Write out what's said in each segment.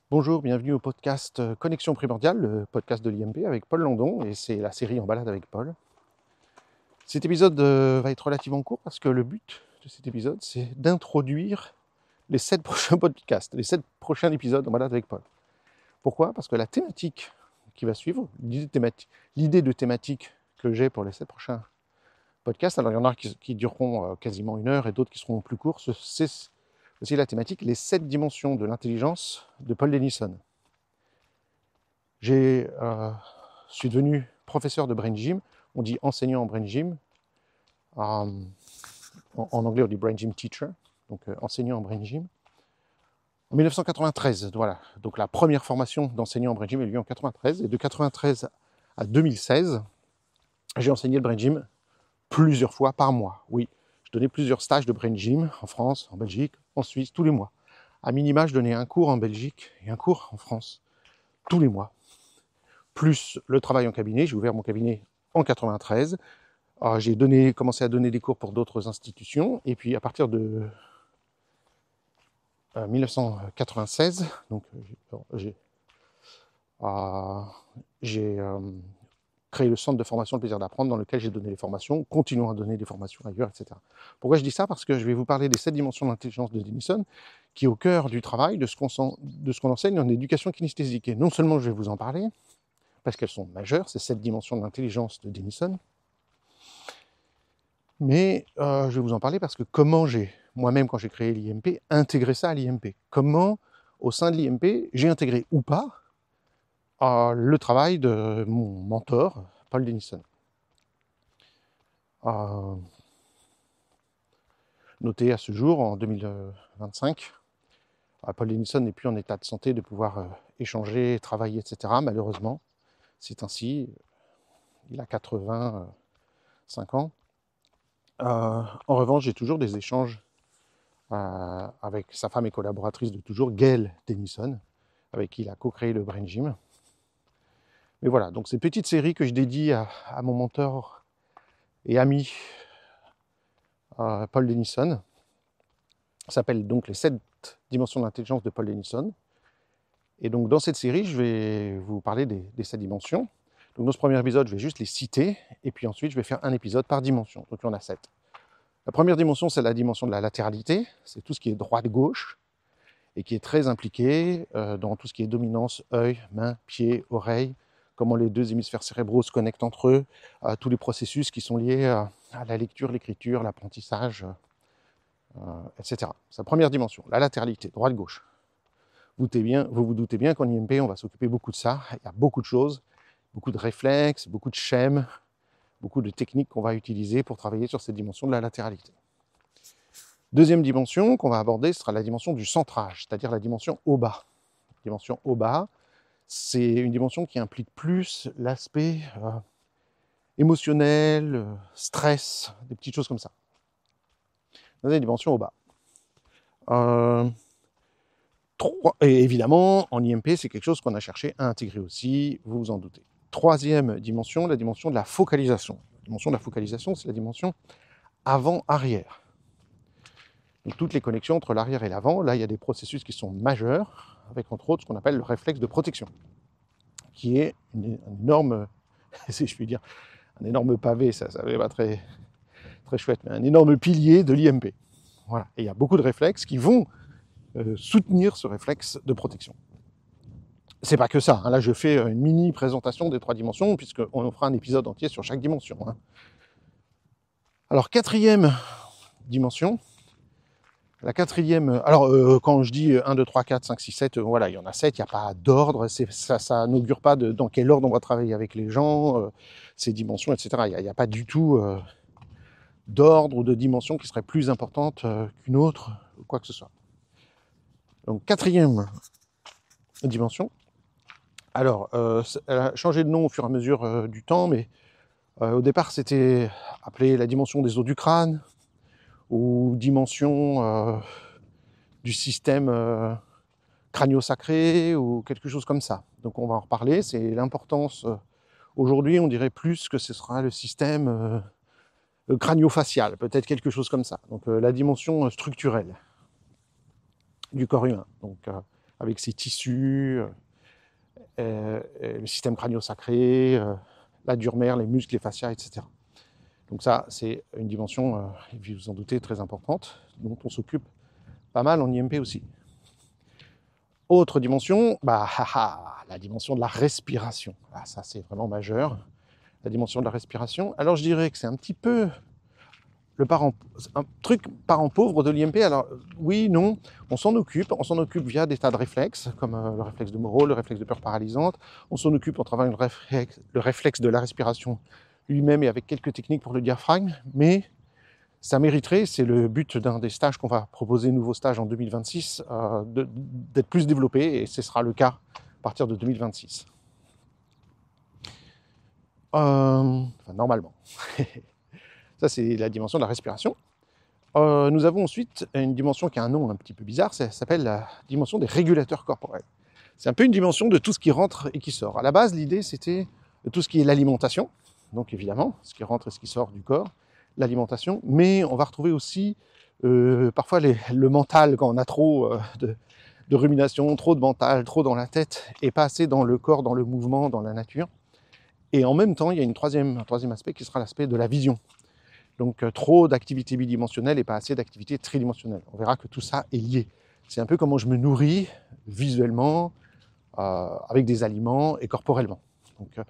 Bonjour, bienvenue au podcast Connexion Primordiale, le podcast de l'IMP avec Paul Landon, et c'est la série En balade avec Paul. Cet épisode va être relativement court parce que le but de cet épisode, c'est d'introduire les 7 prochains podcasts, les 7 prochains épisodes En balade avec Paul. Pourquoi? Parce que la thématique qui va suivre, l'idée de thématique que j'ai pour les 7 prochains podcasts, alors il y en a qui dureront quasiment 1 heure et d'autres qui seront plus courts, c'est aussi la thématique, les 7 dimensions de l'intelligence de Paul Denison. Je suis devenu professeur de brain gym. On dit enseignant en brain gym. En anglais, on dit brain gym teacher, donc enseignant en brain gym. En 1993, voilà. Donc la première formation d'enseignant en brain gym a eu lieu en 93. Et de 93 à 2016, j'ai enseigné le brain gym plusieurs fois par mois. Oui, je donnais plusieurs stages de brain gym en France, en Belgique, en Suisse, tous les mois. À minima, je donnais un cours en Belgique et un cours en France, tous les mois. Plus le travail en cabinet, j'ai ouvert mon cabinet en 93. J'ai commencé à donner des cours pour d'autres institutions, et puis à partir de 1996, donc j'ai créé le centre de formation Le Plaisir d'Apprendre, dans lequel j'ai donné des formations, continuant à donner des formations ailleurs, etc. Pourquoi je dis ça? Parce que je vais vous parler des 7 dimensions de l'intelligence de Denison, qui est au cœur du travail de ce qu'on enseigne en éducation kinesthésique. Et non seulement je vais vous en parler, parce qu'elles sont majeures, ces 7 dimensions de l'intelligence de Denison, mais je vais vous en parler parce que comment j'ai, moi-même quand j'ai créé l'IMP, intégré ça à l'IMP. Comment, au sein de l'IMP, j'ai intégré ou pas le travail de mon mentor, Paul Denison. Noté à ce jour, en 2025, Paul Denison n'est plus en état de santé de pouvoir échanger, travailler, etc. Malheureusement, c'est ainsi. Il a 85 ans. En revanche, j'ai toujours des échanges avec sa femme et collaboratrice de toujours, Gail Denison, avec qui il a co-créé le Brain Gym. Mais voilà, donc cette petite série que je dédie à mon mentor et ami Paul Denison s'appelle donc les 7 dimensions de l'intelligence de Paul Denison. Et donc dans cette série, je vais vous parler des 7 dimensions. Donc dans ce premier épisode, je vais juste les citer, et puis ensuite je vais faire un épisode par dimension. Donc il y en a 7. La première dimension, c'est la dimension de la latéralité, c'est tout ce qui est droite-gauche, et qui est très impliqué dans tout ce qui est dominance, œil, main, pied, oreille, comment les deux hémisphères cérébraux se connectent entre eux, tous les processus qui sont liés à la lecture, l'écriture, l'apprentissage, etc. C'est la première dimension, la latéralité, droite-gauche. Vous vous doutez bien qu'en IMP, on va s'occuper beaucoup de ça. Il y a beaucoup de choses, beaucoup de réflexes, beaucoup de schèmes, beaucoup de techniques qu'on va utiliser pour travailler sur cette dimension de la latéralité. Deuxième dimension qu'on va aborder sera la dimension du centrage, c'est-à-dire la dimension au bas. La dimension au bas, c'est une dimension qui implique plus l'aspect émotionnel, stress, des petites choses comme ça. Deuxième dimension au bas. Et évidemment, en IMP, c'est quelque chose qu'on a cherché à intégrer aussi, vous vous en doutez. Troisième dimension, la dimension de la focalisation. La dimension de la focalisation, c'est la dimension avant-arrière. Donc toutes les connexions entre l'arrière et l'avant, là il y a des processus qui sont majeurs, avec entre autres ce qu'on appelle le réflexe de protection, qui est un énorme, si je puis dire, un énorme pavé, ça n'est pas très, très chouette, mais un énorme pilier de l'IMP. Voilà. Et il y a beaucoup de réflexes qui vont soutenir ce réflexe de protection. C'est pas que ça, hein. Là je fais une mini présentation des 3 dimensions, puisqu'on fera un épisode entier sur chaque dimension. Hein. Alors, quatrième dimension, la quatrième, alors quand je dis 1, 2, 3, 4, 5, 6, 7, voilà, il y en a 7, il n'y a pas d'ordre, ça n'augure pas dans quel ordre on va travailler avec les gens, ces dimensions, etc. Il n'y a pas du tout d'ordre ou de dimension qui serait plus importante qu'une autre, ou quoi que ce soit. Donc, quatrième dimension. Alors, elle a changé de nom au fur et à mesure du temps, mais au départ, c'était appelé la dimension des os du crâne, ou dimension du système crânio-sacré, ou quelque chose comme ça. Donc on va en reparler, c'est l'importance. Aujourd'hui, on dirait plus que ce sera le système crânio-facial, peut-être quelque chose comme ça. Donc la dimension structurelle du corps humain. Donc avec ses tissus, le système crânio-sacré, la dure mère, les muscles, les fascias, etc. Donc ça, c'est une dimension, vous vous en doutez, très importante, dont on s'occupe pas mal en IMP aussi. Autre dimension, la dimension de la respiration. Ah, ça, c'est vraiment majeur, la dimension de la respiration. Alors, je dirais que c'est un petit peu un truc parent pauvre de l'IMP. Alors, oui, non, on s'en occupe via des tas de réflexes, comme le réflexe de Moreau, le réflexe de peur paralysante. On s'en occupe en travaillant le réflexe de la respiration lui-même et avec quelques techniques pour le diaphragme, mais ça mériterait, c'est le but d'un des stages qu'on va proposer, nouveau stage en 2026, d'être plus développé, et ce sera le cas à partir de 2026. Normalement. Ça, c'est la dimension de la respiration. Nous avons ensuite une dimension qui a un nom un petit peu bizarre, ça s'appelle la dimension des régulateurs corporels. C'est un peu une dimension de tout ce qui rentre et qui sort. À la base, l'idée, c'était de tout ce qui est l'alimentation, donc évidemment, ce qui rentre et ce qui sort du corps, l'alimentation, mais on va retrouver aussi parfois le mental, quand on a trop de rumination, trop de mental, trop dans la tête, et pas assez dans le corps, dans le mouvement, dans la nature. Et en même temps, il y a un troisième aspect qui sera l'aspect de la vision. Donc trop d'activité bidimensionnelle et pas assez d'activité tridimensionnelle. On verra que tout ça est lié. C'est un peu comment je me nourris visuellement, avec des aliments et corporellement. Donc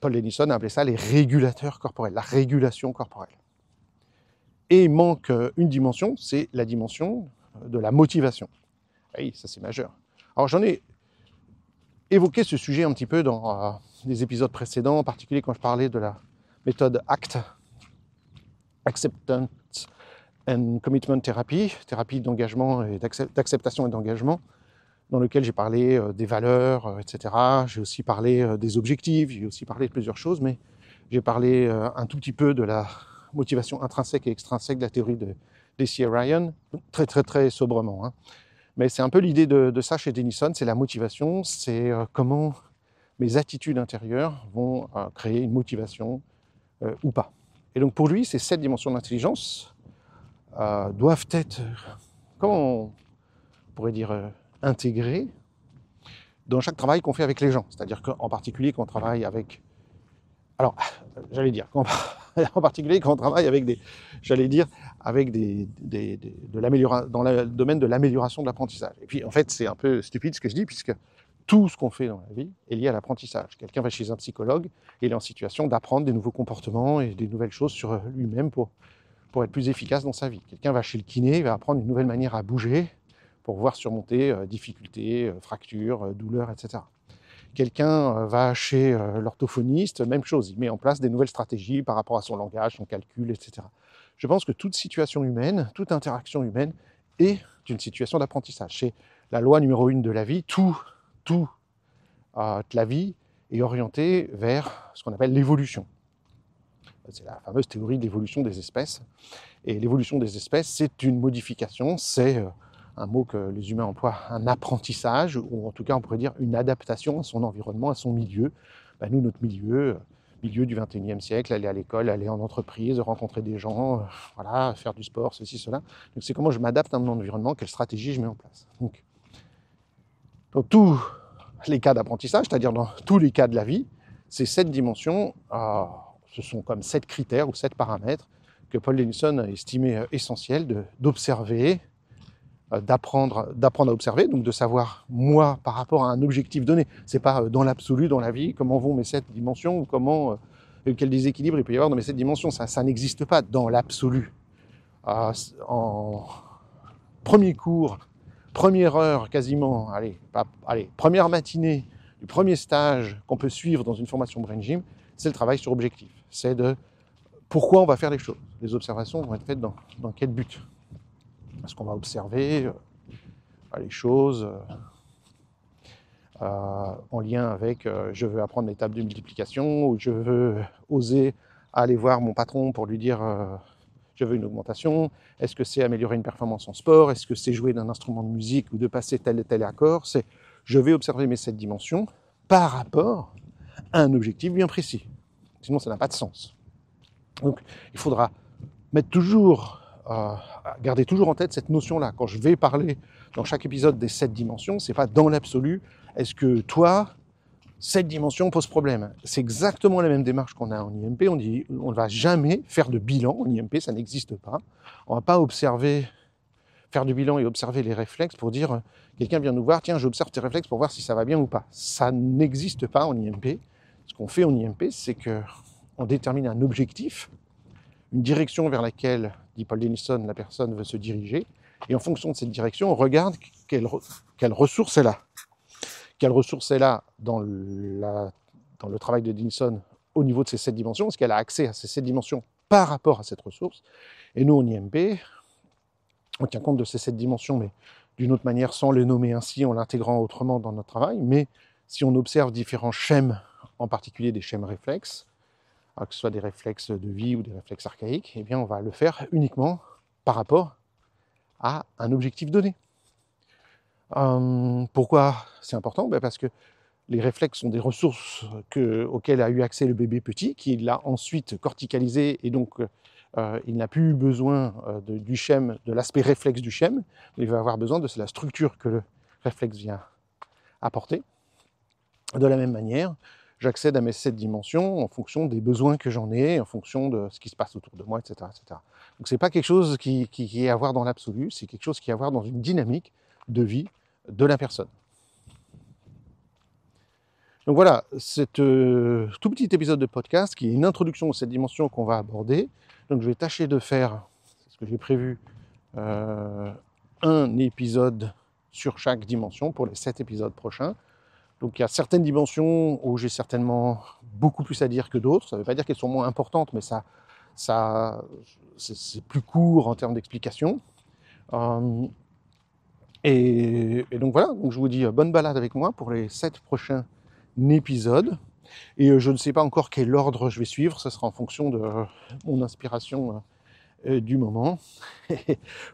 Paul Denison a appelé ça les régulateurs corporels, la régulation corporelle. Et il manque une dimension, c'est la dimension de la motivation. Oui, ça c'est majeur. Alors j'en ai évoqué ce sujet un petit peu dans des épisodes précédents, en particulier quand je parlais de la méthode ACT, Acceptance and Commitment Therapy, thérapie d'engagement et d'acceptation et d'engagement, dans lequel j'ai parlé des valeurs, etc. J'ai aussi parlé des objectifs, j'ai aussi parlé de plusieurs choses, mais j'ai parlé un tout petit peu de la motivation intrinsèque et extrinsèque de la théorie de Deci et Ryan, très très très sobrement. Hein. Mais c'est un peu l'idée de ça chez Denison, c'est la motivation, c'est comment mes attitudes intérieures vont créer une motivation ou pas. Et donc pour lui, ces 7 dimensions d'intelligence doivent être, comment on pourrait dire, intégrées dans chaque travail qu'on fait avec les gens. C'est-à-dire qu'en particulier quand on travaille avec... Alors, j'allais dire, en particulier quand on travaille avec des... J'allais dire, avec de l'amélioration, dans le domaine de l'amélioration de l'apprentissage. Et puis en fait, c'est un peu stupide ce que je dis, puisque tout ce qu'on fait dans la vie est lié à l'apprentissage. Quelqu'un va chez un psychologue et il est en situation d'apprendre des nouveaux comportements et des nouvelles choses sur lui-même pour être plus efficace dans sa vie. Quelqu'un va chez le kiné, il va apprendre une nouvelle manière à bouger pour pouvoir surmonter difficultés, fractures, douleurs, etc. Quelqu'un va chez l'orthophoniste, même chose, il met en place des nouvelles stratégies par rapport à son langage, son calcul, etc. Je pense que toute situation humaine, toute interaction humaine est une situation d'apprentissage. C'est la loi numéro 1 de la vie, toute la vie est orientée vers ce qu'on appelle l'évolution. C'est la fameuse théorie de l'évolution des espèces. Et l'évolution des espèces, c'est une modification, c'est un mot que les humains emploient, un apprentissage, ou en tout cas on pourrait dire une adaptation à son environnement, à son milieu. Nous, notre milieu du 21e siècle, aller à l'école, aller en entreprise, rencontrer des gens, voilà, faire du sport, ceci, cela. Donc c'est comment je m'adapte à mon environnement, quelle stratégie je mets en place. Donc dans tous les cas d'apprentissage, c'est-à-dire dans tous les cas de la vie, ces 7 dimensions, ce sont comme 7 critères ou 7 paramètres que Paul Denison a estimé essentiels d'observer, d'apprendre à observer, donc de savoir, moi, par rapport à un objectif donné. C'est pas dans l'absolu, dans la vie, comment vont mes 7 dimensions, ou comment, quel déséquilibre il peut y avoir dans mes 7 dimensions. Ça n'existe pas dans l'absolu. En premier cours, première heure quasiment, première matinée du premier stage qu'on peut suivre dans une formation Brain Gym, c'est le travail sur objectif. C'est de pourquoi on va faire les choses. Les observations vont être faites dans quel but ? Est-ce qu'on va observer les choses en lien avec je veux apprendre les tables de multiplication, ou je veux oser aller voir mon patron pour lui dire je veux une augmentation. Est-ce que c'est améliorer une performance en sport? Est-ce que c'est jouer d'un instrument de musique ou de passer tel et tel accord? C'est je vais observer mes 7 dimensions par rapport à un objectif bien précis. Sinon, ça n'a pas de sens. Donc, il faudra mettre toujours gardez toujours en tête cette notion-là. Quand je vais parler dans chaque épisode des 7 dimensions, c'est pas dans l'absolu, est-ce que toi, cette dimension pose problème? C'est exactement la même démarche qu'on a en IMP. On dit, on ne va jamais faire de bilan en IMP, ça n'existe pas. On ne va pas faire du bilan et observer les réflexes pour dire, quelqu'un vient nous voir, tiens, j'observe tes réflexes pour voir si ça va bien ou pas. Ça n'existe pas en IMP. Ce qu'on fait en IMP, c'est qu'on détermine un objectif, une direction vers laquelle, dit Paul Denison, la personne veut se diriger, et en fonction de cette direction, on regarde quelle ressource est là. Quelle ressource est là dans le travail de Denison au niveau de ces 7 dimensions, est-ce qu'elle a accès à ces 7 dimensions par rapport à cette ressource. Et nous, en IMP, on tient compte de ces 7 dimensions, mais d'une autre manière, sans les nommer ainsi, en l'intégrant autrement dans notre travail. Mais si on observe différents schèmes, en particulier des schèmes réflexes, que ce soit des réflexes de vie ou des réflexes archaïques, eh bien on va le faire uniquement par rapport à un objectif donné. Pourquoi c'est important? Parce que les réflexes sont des ressources auxquelles a eu accès le bébé petit, qui l'a ensuite corticalisé, et donc il n'a plus besoin du schème, de l'aspect réflexe du schème, il va avoir besoin de la structure que le réflexe vient apporter. De la même manière, j'accède à mes 7 dimensions en fonction des besoins que j'en ai, en fonction de ce qui se passe autour de moi, etc. etc. Donc c'est pas quelque chose qui est à voir dans l'absolu, c'est quelque chose qui est à voir dans une dynamique de vie de la personne. Donc voilà, cet tout petit épisode de podcast qui est une introduction à cette dimension qu'on va aborder. Donc je vais tâcher de faire, c'est ce que j'ai prévu, un épisode sur chaque dimension pour les 7 épisodes prochains. Donc il y a certaines dimensions où j'ai certainement beaucoup plus à dire que d'autres. Ça ne veut pas dire qu'elles sont moins importantes, mais c'est plus court en termes d'explication. Et donc voilà, donc je vous dis bonne balade avec moi pour les 7 prochains épisodes. Et je ne sais pas encore quel ordre je vais suivre, ça sera en fonction de mon inspiration du moment.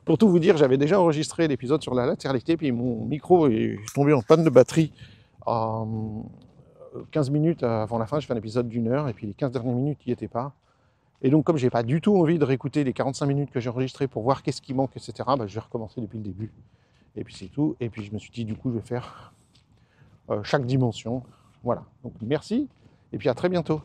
Pour tout vous dire, j'avais déjà enregistré l'épisode sur la latéralité, puis mon micro est tombé en panne de batterie 15 minutes avant la fin. Je fais un épisode d'1 heure, et puis les 15 dernières minutes n'y étaient pas. Et donc comme j'ai pas du tout envie de réécouter les 45 minutes que j'ai enregistrées pour voir qu'est-ce qui manque, etc., je vais recommencer depuis le début. Et puis c'est tout. Et puis je me suis dit, du coup, je vais faire chaque dimension. Voilà. Donc merci, et puis à très bientôt.